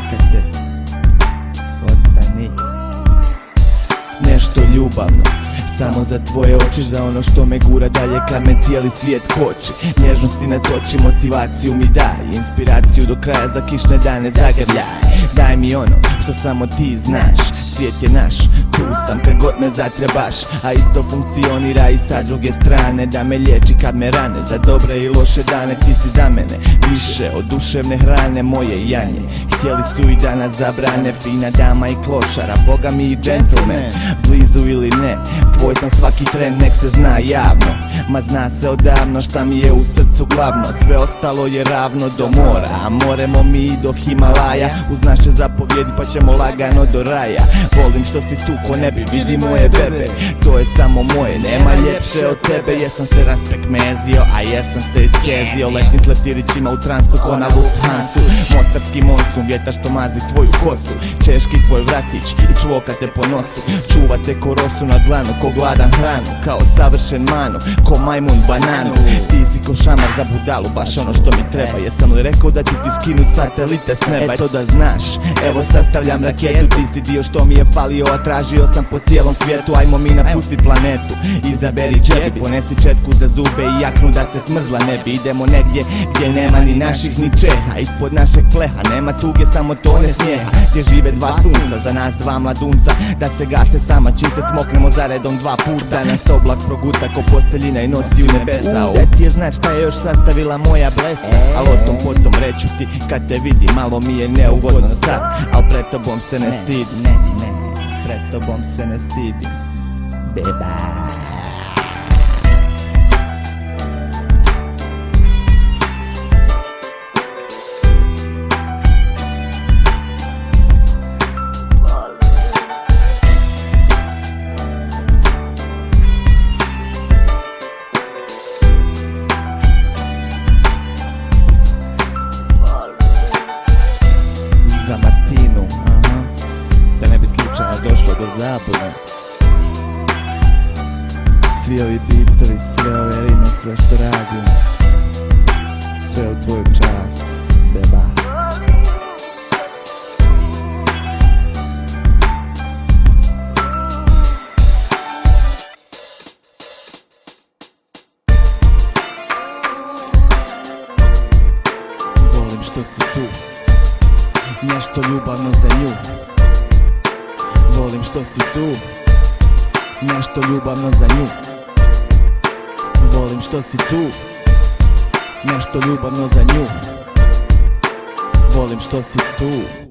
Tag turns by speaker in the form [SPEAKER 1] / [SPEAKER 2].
[SPEAKER 1] čekate. Ostani. Nešto ljubavno samo za tvoje oči, za ono što me gura dalje kad me cijeli svijet koči. Nježnosti natoči, motivaciju mi daj, inspiraciju do kraja za kišne dane zagrljaj. Daj mi ono što samo ti znaš, svijet je naš, tu sam kad god me zatrebaš. A isto funkcionira i sa druge strane, da me liječi kad me rane, za dobre i loše dane. Ti si za mene više od duševne hrane, moje janje. Htjeli su i da nas zabrane, fina dama i klošara, boga mi i džentlmen, blizu ili ne, tvoj sam svaki tren, nek se zna javno. Ma zna se odavno šta mi je u srcu glavno, sve ostalo je ravno do mora, a moremo mi i do Himalaja, uz naše zapovjedi pa ćemo lagano do raja. Volim što si tu ko ne bi, vidi moje bebe, to je samo moje, nema ljepše od tebe. Jesam se raspekmezio, a jesam se iskezio, letim s leptirićima u transu ko na Lufthansu. Mostarski monsum, vjetar što mazi tvoju kosu, češki tvoj vratić i čvoka te po nosu. Čuvate ko rosu na dlanu, ko gladan hranu, kao savršen manu, ko majmun bananu. Ti si ko šamar za budalu, baš ono što mi treba. Jesam li rekao da ću ti skinut satelite s neba? Eto da znaš, evo sastavljam raketu. Ti si dio što mi je falio, a tražio sam po cijelom svijetu. Ajmo mi napustit planetu, izaberi džebi, ponesi četku za zube i jaknu da se smrzla ne bi. Idemo negdje gdje nema ni naših ni Čeha, ispod našeg fleha nema tuge, samo tone smijeha. Gdje žive dva sunca, za nas dva mladunca, da se gase sama čim se cmoknemo zaredom dva puta. Nas oblak proguta ko posteljina i nosi u nebesa. Gdje ti je znat šta je još sastavila moja blesa, al o tom potom reću ti kad te vidim. Malo mi je neugodno sad, al pred tobom se ne stidim. Ne, pred tobom se ne stidim, beba. Za Martinu, da ne bi slučajno došlo do zabune. Svi ovi bitovi, sve ove rime, sve što radim, sve u tvoju čast, beba. Volim što si tu, nešto ljubavno za nju. Volim što si tu, nešto ljubavno za nju. Volim što si tu, nešto ljubavno za nju. Volim što si tu.